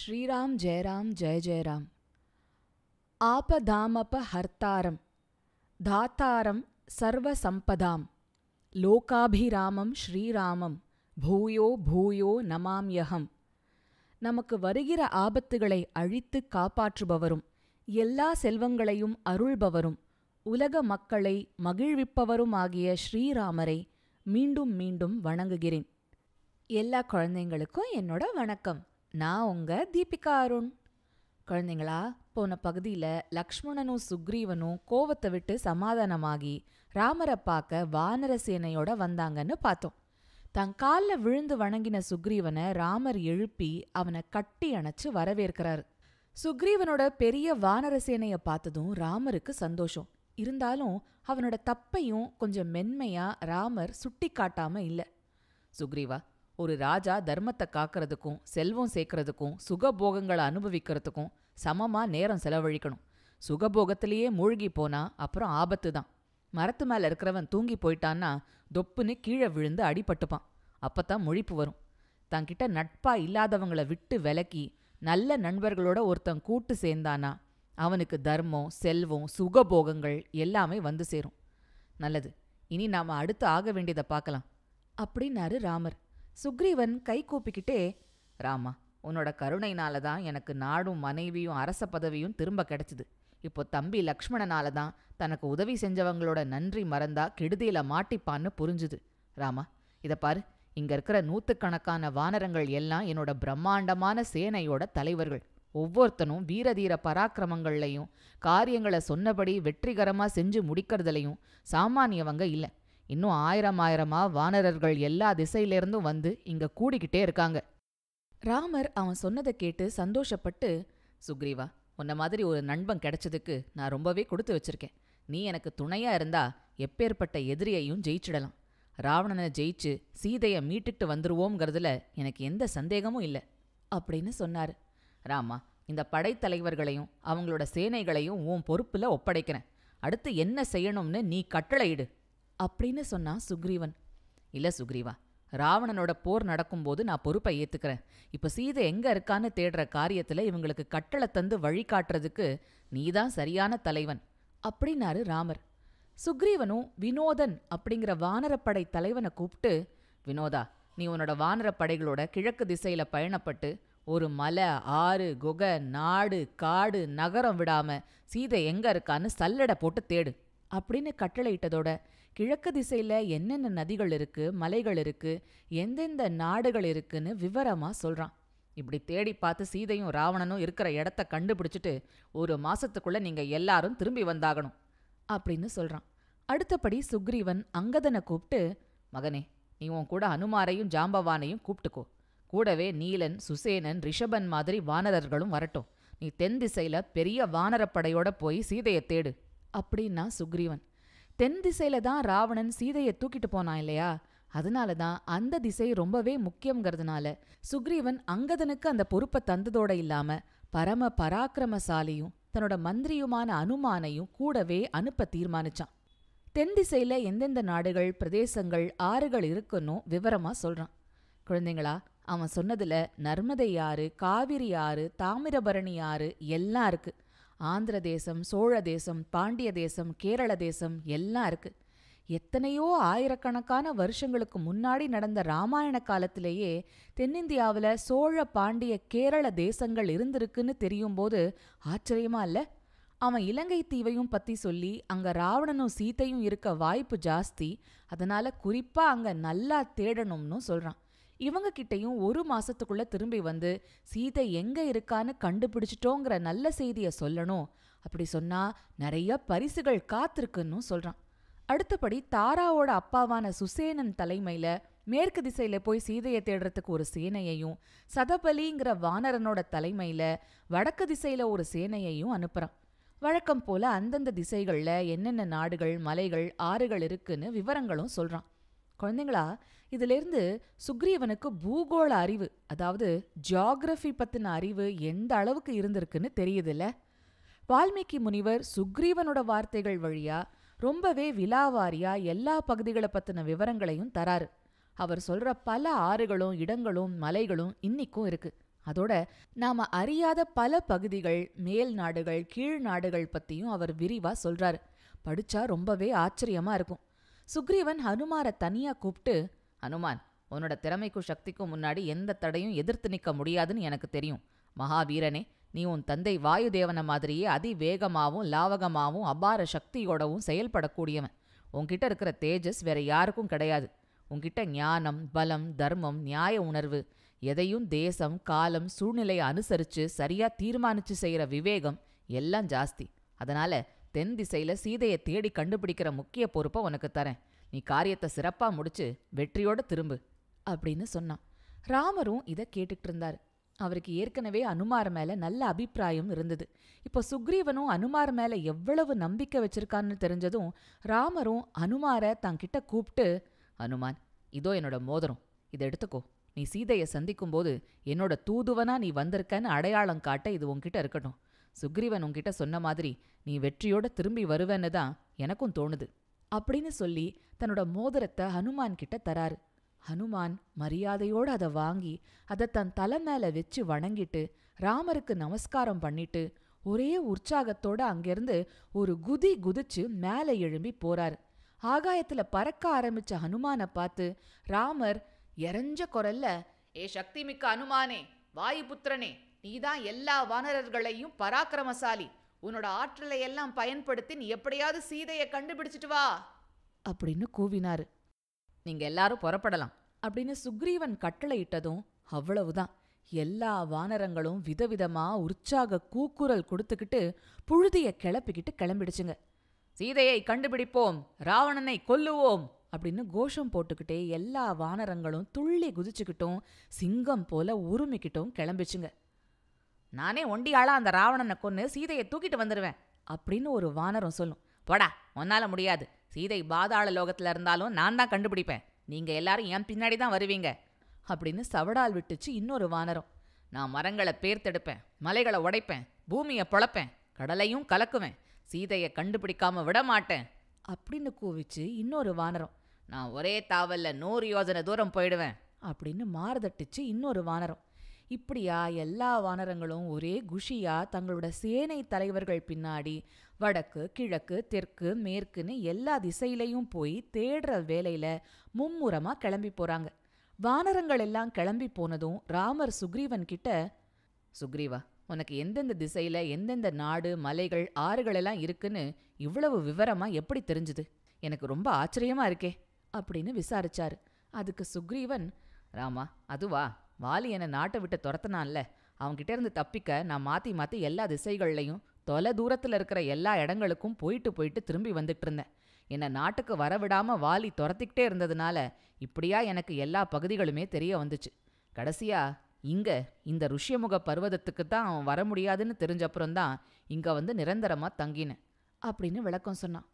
श्रीराम जय जय राम। आपदामपहर्तारं धातारं सर्वसंपदां லோகாபிராமம் ஸ்ரீராமம் பூயோ பூயோ நமாம்யஹம். நமக்கு வருகிற ஆபத்துகளை அழித்துக் காப்பாற்றுபவரும் எல்லா செல்வங்களையும் அருள்பவரும் உலக மக்களை மகிழ்விப்பவருமாகிய ஸ்ரீராமரை மீண்டும் மீண்டும் வணங்குகிறேன். எல்லா குழந்தைங்களுக்கும் என்னோட வணக்கம். நான் உங்க தீபிகா அருண். குழந்தைங்களா, போன பகுதியில் லக்ஷ்மணனும் சுக்ரீவனும் கோவத்தை விட்டு சமாதானமாகி ராமரை பார்க்க வானர சேனையோட வந்தாங்கன்னு பார்த்தோம். தன் காலில் விழுந்து வணங்கின சுக்ரீவனை ராமர் எழுப்பி அவனை கட்டி அணைச்சு வரவேற்கிறாரு. சுக்ரீவனோட பெரிய வானர சேனையை பார்த்ததும் ராமருக்கு சந்தோஷம். இருந்தாலும் அவனோட தப்பையும் கொஞ்சம் மென்மையா ராமர் சுட்டி காட்டாம இல்லை. சுக்ரீவா, ஒரு ராஜா தர்மத்தை காக்கிறதுக்கும் செல்வம் சேர்க்கறதுக்கும் சுகபோகங்களை அனுபவிக்கிறதுக்கும் சமமா நேரம் செலவழிக்கணும். சுகபோகத்திலேயே மூழ்கி போனா அப்புறம் ஆபத்து தான். மரத்து மேல இருக்கிறவன் தூங்கி போயிட்டான்னா தொப்புன்னு கீழே விழுந்து அடிபட்டுப்பான். அப்பத்தான் முழிப்பு வரும். தன்கிட்ட நட்பா இல்லாதவங்களை விட்டு விலக்கி நல்ல நண்பர்களோட ஒருத்தன் கூட்டு சேர்ந்தானா அவனுக்கு தர்மம், செல்வம், சுகபோகங்கள் எல்லாமே வந்து சேரும். நல்லது, இனி நாம அடுத்து ஆக வேண்டியதை பார்க்கலாம் அப்படின்னாரு ராமர். சுக்ரீவன் கை கூப்பிக்கிட்டே, ராமா, உன்னோட கருணைனால தான் எனக்கு நாடும் மனைவியும் அரச பதவியும் திரும்ப கிடைச்சிது. இப்போ தம்பி லக்ஷ்மணனால தான் தனக்கு உதவி செஞ்சவங்களோட நன்றி மறந்தா கெடுதியில மாட்டிப்பான்னு புரிஞ்சுது. ராமா, இதை பாரு, இங்க இருக்கிற நூத்துக்கணக்கான வானரங்கள் எல்லாம் என்னோட பிரம்மாண்டமான சேனையோட தலைவர்கள். ஒவ்வொருத்தனும் வீரதீர பராக்கிரமங்கள்லையும் காரியங்களை சொன்னபடி வெற்றிகரமா செஞ்சு முடிக்கிறதுலையும் சாமானியவங்க இல்லை. இன்னும் ஆயிரமா வானரர்கள் எல்லா திசையிலிருந்தும் வந்து இங்க கூடிக்கிட்டே இருக்காங்க. ராமர் அவன் சொன்னதை கேட்டு சந்தோஷப்பட்டு, சுக்ரீவா, உன்ன மாதிரி ஒரு நண்பன் கிடைச்சதுக்கு நான் ரொம்பவே கொடுத்து வச்சிருக்கேன். நீ எனக்கு துணையா இருந்தா எப்பேற்பட்ட எதிரியையும் ஜெயிச்சிடலாம். ராவணனை ஜெயிச்சு சீதையை மீட்டுட்டு வந்துருவோங்கிறதுல எனக்கு எந்த சந்தேகமும் இல்லை அப்படின்னு சொன்னாரு. ராமா, இந்த படைத்தலைவர்களையும் அவங்களோட சேனைகளையும் உன் பொறுப்புல ஒப்படைக்கிறேன். அடுத்து என்ன செய்யணும்னு நீ கட்டளையிடு அப்படின்னு சொன்னான் சுக்ரீவன். இல்ல சுக்ரீவா, ராவணனோட போர் நடக்கும்போது நான் பொறுப்பை ஏத்துக்கிறேன். இப்ப சீதை எங்க இருக்கான்னு தேடுற காரியத்துல இவங்களுக்கு கட்டளை தந்து வழிகாட்டுறதுக்கு நீதான் சரியான தலைவன் அப்படின்னாரு ராமர். சுக்ரீவனும் வினோதன் அப்படிங்கிற வானரப்படை தலைவனை கூப்பிட்டு, வினோதா, நீ உன்னோட வானரப்படைகளோட கிழக்கு திசையில பயணப்பட்டு ஒரு மலை, ஆறு, குகை, நாடு, காடு, நகரம் விடாம சீதை எங்க இருக்கான்னு சல்லடை போட்டு தேடு அப்படின்னு கட்டளையிட்டதோட கிழக்கு திசையில என்னென்ன நதிகள் இருக்கு, மலைகள் இருக்கு, எந்தெந்த நாடுகள் இருக்குன்னு விவரமா சொல்றான். இப்படி தேடி பார்த்து சீதையும் ராவணனும் இருக்கிற இடத்த கண்டுபிடிச்சிட்டு 1 மாசத்துக்குள்ள நீங்க எல்லாரும் திரும்பி வந்தாகணும் அப்படின்னு சொல்றான். அடுத்தபடி சுக்ரீவன் அங்கதனை கூப்பிட்டு, மகனே, நீ உன் கூட அனுமாரையும் ஜாம்பவானையும் கூப்பிட்டுக்கோ. கூடவே நீலன், சுசேனன், ரிஷபன் மாதிரி வானரர்களும் வரட்டும். நீ தென் திசையில பெரிய வானரப்படையோட போய் சீதையை தேடு அப்படின்னா சுக்ரீவன். தென் திசையில தான் ராவணன் சீதையை தூக்கிட்டு போனான் இல்லையா? அதனால தான் அந்த திசை ரொம்பவே முக்கியங்கிறதுனால சுக்ரீவன் அங்கதனுக்கு அந்த பொறுப்பை தந்ததோட இல்லாம பரம பராக்கிரமசாலியும் தன்னோட மந்திரியுமான அனுமானையும் கூடவே அனுப்ப தீர்மானிச்சான். தென் திசையில எந்தெந்த நாடுகள், பிரதேசங்கள், ஆறுகள் இருக்குன்னு விவரமா சொல்றான். குழந்தைங்களா, அவன் சொன்னதுல நர்மதை ஆறு, காவிரி ஆறு, தாமிரபரணி ஆறு எல்லாம் இருக்கு. ஆந்திர தேசம், சோழ தேசம், பாண்டிய தேசம், கேரள தேசம் எல்லாம் இருக்கு. எத்தனையோ ஆயிரக்கணக்கான வருஷங்களுக்கு முன்னாடி நடந்த ராமாயண காலத்திலேயே தென்னிந்தியாவில் சோழ, பாண்டிய, கேரள தேசங்கள் இருந்திருக்குன்னு தெரியும்போது ஆச்சரியமா இல்ல? அவன் இலங்கை தீவையும் பத்தி சொல்லி அங்க ராவணனும் சீதையும் இருக்க வாய்ப்பு ஜாஸ்தி, அதனால குறிப்பா அங்க நல்லா தேடணும்னு சொல்றான். இவங்க கிட்டையும் 1 மாசத்துக்குள்ள திரும்பி வந்து சீதை எங்க இருக்கான்னு கண்டுபிடிச்சிட்டோங்கிற நல்ல செய்தியை சொல்லணும். அப்படி சொன்னா நிறைய பரிசுகள் காத்திருக்குன்னு சொல்றான். அடுத்தபடி தாராவோட அப்பாவான சுசேனன் தலைமையில மேற்கு திசையில போய் சீதையை தேடுறதுக்கு ஒரு சேனையையும், சதபலிங்கிற வானரனோட தலைமையில வடக்கு திசையில ஒரு சேனையையும் அனுப்புறான். வழக்கம் போல அந்தந்த திசைகள்ல என்னென்ன நாடுகள், மலைகள், ஆறுகள் இருக்குன்னு விவரங்களும் சொல்றான். குழந்தைங்களா, இதிலிருந்து சுக்ரீவனுக்கு பூகோள அறிவு, அதாவது ஜியாகிரபி பத்தின அறிவு எந்த அளவுக்கு இருந்திருக்குன்னு தெரியுதுல்ல? வால்மீகி முனிவர் சுக்ரீவனோட வார்த்தைகள் வழியா ரொம்பவே விலாவாரியா எல்லா பகுதிகளை பத்தின விவரங்களையும் தராரு. அவர் சொல்ற பல ஆறுகளும் இடங்களும் மலைகளும் இன்னிக்கும் இருக்கு. அதோட நாம அறியாத பல பகுதிகள், மேல் நாடுகள், கீழ் நாடுகள் பத்தியும் அவர் விரிவா சொல்றாரு. படிச்சா ரொம்பவே ஆச்சரியமா இருக்கும். சுக்ரீவன் ஹனுமாரை தனியா கூப்பிட்டு, ஹனுமான், உன்னோட திறமைக்கும் சக்திக்கும் முன்னாடி எந்த தடையும் எதிர்த்து நிற்க முடியாதுன்னு எனக்கு தெரியும். மகாவீரனே, நீ உன் தந்தை வாயுதேவன மாதிரியே அதிவேகமாகவும் லாவகமாகவும் அபார சக்தியோடவும் செயல்படக்கூடியவன். உன்கிட்ட இருக்கிற தேஜஸ் வேற யாருக்கும் கிடையாது. உன்கிட்ட ஞானம், பலம், தர்மம், நியாய உணர்வு, எதையும் தேசம், காலம், சூழ்நிலையை அனுசரிச்சு சரியா தீர்மானிச்சு செய்யற விவேகம் எல்லாம் ஜாஸ்தி. அதனால தென் திசையில சீதையை தேடி கண்டுபிடிக்கிற முக்கிய பொறுப்பை உனக்கு தரேன். நீ காரியத்தை சிறப்பா முடிச்சு வெற்றியோட திரும்பு அப்படின்னு சொன்னான். ராமரும் இதை கேட்டுட்டு இருந்தாரு. அவருக்கு ஏற்கனவே அனுமார் மேல நல்ல அபிப்பிராயம் இருந்தது. இப்போ சுக்ரீவனும் அனுமார் மேல எவ்வளவு நம்பிக்கை வச்சிருக்கான்னு தெரிஞ்சதும் ராமரும் அனுமாரை தங்கிட்ட கூப்பிட்டு, அனுமான், இதோ என்னோட மோதிரம், இதை எடுத்துக்கோ. நீ சீதையை சந்திக்கும் போது என்னோட தூதுவனா நீ வந்திருக்கன்னு அடையாளம் காட்ட இது உன்கிட்ட இருக்கட்டும். சுக்ரீவன் உன்கிட்ட சொன்ன மாதிரி நீ வெற்றியோட திரும்பி வருவேன்னு தான் எனக்கும் தோணுது அப்படின்னு சொல்லி தன்னோட மோதிரத்தை ஹனுமான் கிட்ட தராரு. ஹனுமான் மரியாதையோட அதை வாங்கி அதை தன் தலை மேல வச்சு வணங்கிட்டு ராமருக்கு நமஸ்காரம் பண்ணிட்டு ஒரே உற்சாகத்தோட அங்கிருந்து ஒரு குதி குதிச்சு மேலே எழும்பி போறாரு. ஆகாயத்துல பறக்க ஆரம்பிச்ச ஹனுமானை பார்த்து ராமர் எரஞ்ச குரல்ல, ஏ சக்தி மிக்க அனுமானே, வாயுபுத்திரனே, நீதான் எல்லா வானரர்களையும் பராக்கிரமசாலி. உன்னோட ஆற்றலை எல்லாம் பயன்படுத்தி நீ எப்படியாவது சீதையை கண்டுபிடிச்சிட்டு வா அப்படின்னு கூவினாரு. நீங்க எல்லாரும் புறப்படலாம் அப்படின்னு சுக்ரீவன் கட்டளையிட்டதும் அவ்வளவுதான். எல்லா வானரங்களும் விதவிதமா உற்சாக கூக்குரல் கொடுத்துக்கிட்டு புழுதிய கிளப்பிக்கிட்டு கிளம்பிடுச்சுங்க. சீதையை கண்டுபிடிப்போம், ராவணனை கொல்லுவோம் அப்படின்னு கோஷம் போட்டுக்கிட்டே எல்லா வானரங்களும் துள்ளி குதிச்சுக்கிட்டும் சிங்கம் போல உருமிக்கிட்டும் கிளம்பிச்சுங்க. நானே ஒண்டியாளா அந்த ராவணனை கொன்னு சீதையை தூக்கிட்டு வந்துடுவேன் அப்படின்னு ஒரு வானரம் சொல்லும். போடா, உன்னால முடியாது. சீதை பாதாள லோகத்துல இருந்தாலும் நான் தான் கண்டுபிடிப்பேன். நீங்க எல்லாரும் என் பின்னாடி தான் வருவீங்க அப்படின்னு சவடால் விட்டுச்சு இன்னொரு வானரம். நான் மரங்களை பேர்த்தெடுப்பேன், மலைகளை உடைப்பேன், பூமியை பொளப்பேன், கடலையும் கலக்குவேன், சீதையை கண்டுபிடிக்காம விட மாட்டேன் அப்படின்னு கூவிச்சு இன்னொரு வானரம். நான் ஒரே தாவல்ல 100 யோஜனை தூரம் போயிடுவேன் அப்படின்னு மாறுதட்டுச்சு இன்னொரு வானரம். இப்படியா எல்லா வானரங்களும் ஒரே குஷியா தங்களோட சேனை தலைவர்கள் பின்னாடி வடக்கு, கிழக்கு, தெற்கு, மேற்குன்னு எல்லா திசையிலையும் போய் தேடுற வேலையில மும்முரமா கிளம்பி போறாங்க. வானரங்கள் எல்லாம் கிளம்பி போனதும் ராமர் சுக்ரீவன் கிட்ட, சுக்ரீவா, உனக்கு எந்தெந்த திசையில எந்தெந்த நாடு, மலைகள், ஆறுகள் எல்லாம் இருக்குன்னு இவ்வளவு விவரமா எப்படி தெரிஞ்சுது? எனக்கு ரொம்ப ஆச்சரியமா இருக்கே அப்படின்னு விசாரிச்சாரு. அதுக்கு சுக்ரீவன், ராமா, அதுவா, வாலி என்னை நாட்டை விட்டு துரத்தினான்ல, அவன்கிட்ட இருந்து தப்பிக்க நான் மாத்தி மாத்தி எல்லா திசைகள்லையும் தொலை தூரத்துல இருக்கிற எல்லா இடங்களுக்கும் போயிட்டு திரும்பி வந்துட்டு இருந்தேன். என்னை நாட்டுக்கு வரவிடாம வாலி துரத்திக்கிட்டே இருந்ததுனால இப்படியா எனக்கு எல்லா பகுதிகளுமே தெரிய வந்துச்சு. கடைசியா இங்க இந்த ருஷ்யமுக பர்வதத்துக்கு தான் அவன் வர முடியாதுன்னு தெரிஞ்சப்புறம்தான் இங்க வந்து நிரந்தரமா தங்கினேன் அப்படின்னு விளக்கம் சொன்னான்.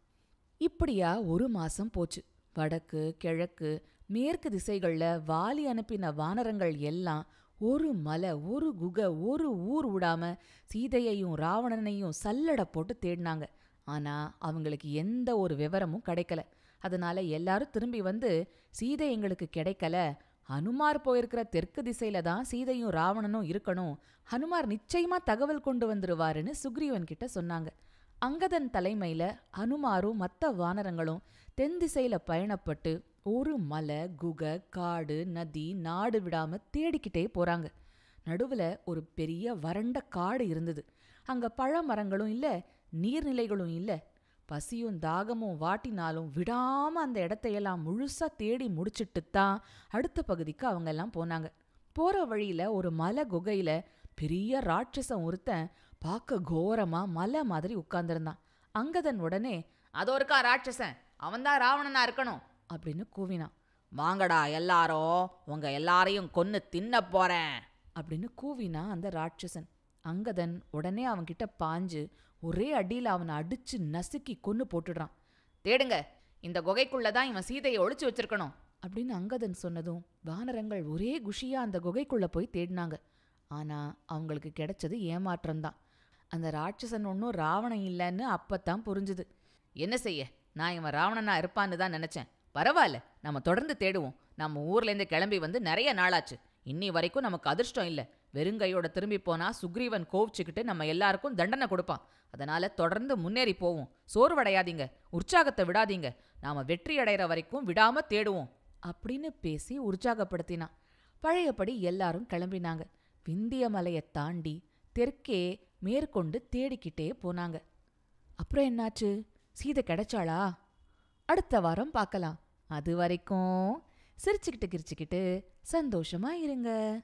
இப்படியா 1 மாசம் போச்சு. வடக்கு, கிழக்கு, மேற்கு திசைகள்ல வாலி அனுப்பின வானரங்கள் எல்லாம் ஒரு மலை, ஒரு குகை, ஒரு ஊர் விடாம சீதையையும் ராவணனையும் சல்லடை போட்டு தேடினாங்க. ஆனா அவங்களுக்கு எந்த ஒரு விவரமும் கிடைக்கல. அதனால எல்லாரும் திரும்பி வந்து, சீதை எங்களுக்கு கிடைக்கல, ஹனுமார் போயிருக்கிற தெற்கு திசையில தான் சீதையும் ராவணனும் இருக்கணும், ஹனுமார் நிச்சயமா தகவல் கொண்டு வந்துருவாருன்னு சுக்ரீவன் கிட்ட சொன்னாங்க. அங்கதன் தலைமையில ஹனுமாரும் மற்ற வானரங்களும் தென் திசையில பயணப்பட்டு ஒரு மலை, குகை, காடு, நதி, நாடு விடாம தேடிக்கிட்டே போறாங்க. நடுவுல ஒரு பெரிய வறண்ட காடு இருந்தது. அங்க பழமரங்களும் இல்ல, நீர்நிலைகளும் இல்ல. பசியும் தாகமும் வாட்டினாலும் விடாம அந்த இடத்தையெல்லாம் முழுசா தேடி முடிச்சிட்டு தான் அடுத்த பகுதிக்கு அவங்க எல்லாம் போனாங்க. போற வழியில ஒரு மலை குகையில பெரிய ராட்சசன் ஒருத்தன் பார்க்க கோரமா மலை மாதிரி உட்கார்ந்திருந்தான். அங்கதன் உடனே, அதோ இருக்கா ராட்சசன், அவன்தான் ராவணனா இருக்கணும் அப்படின்னு கூவினான். வாங்கடா எல்லாரும், உங்க எல்லாரையும் கொன்னு தின்ன போறேன் அப்படின்னு கூவினா அந்த ராட்சசன். அங்கதன் உடனே அவன்கிட்ட பாஞ்சு ஒரே அடியில் அவனை அடிச்சு நசுக்கி கொன்னு போட்டுடுறான். தேடுங்க, இந்த குகைக்குள்ளதான் இவன் சீதையை ஒளிச்சு வச்சிருக்கணும் அப்படின்னு அங்கதன் சொன்னதும் வானரங்கள் ஒரே குஷியா அந்த குகைக்குள்ள போய் தேடினாங்க. ஆனா அவங்களுக்கு கிடைச்சது ஏமாற்றம்தான். அந்த ராட்சசன் ஒன்னும் ராவணன் இல்லைன்னு அப்பத்தான் புரிஞ்சுது. என்ன செய்ய, நான் இவன் ராவணனா இருப்பான்னு தான் நினைச்சேன். பரவாயில்ல, நம்ம தொடர்ந்து தேடுவோம். நம்ம ஊர்லேருந்து கிளம்பி வந்து நிறைய நாளாச்சு. இன்னி வரைக்கும் நமக்கு அதிர்ஷ்டம் இல்லை. வெறுங்கையோட திரும்பி போனா சுக்ரீவன் கோவிச்சுக்கிட்டு நம்ம எல்லாருக்கும் தண்டனை கொடுப்பான். அதனால தொடர்ந்து முன்னேறி போவோம். சோர்வடையாதீங்க, உற்சாகத்தை விடாதீங்க. நாம வெற்றி அடைகிற வரைக்கும் விடாம தேடுவோம் அப்படின்னு பேசி உற்சாகப்படுத்தினான். பழையபடி எல்லாரும் கிளம்பினாங்க. விந்திய மலையைத் தாண்டி தெற்கே மேற்கொண்டு தேடிக்கிட்டே போனாங்க. அப்புறம் என்னாச்சு? சீதை கிடைச்சாளா? அடுத்த வாரம் பார்க்கலாம். அது வரைக்கும் சிரிச்சுக்கிட்டு கிரிச்சுக்கிட்டு சந்தோஷமா இருங்க.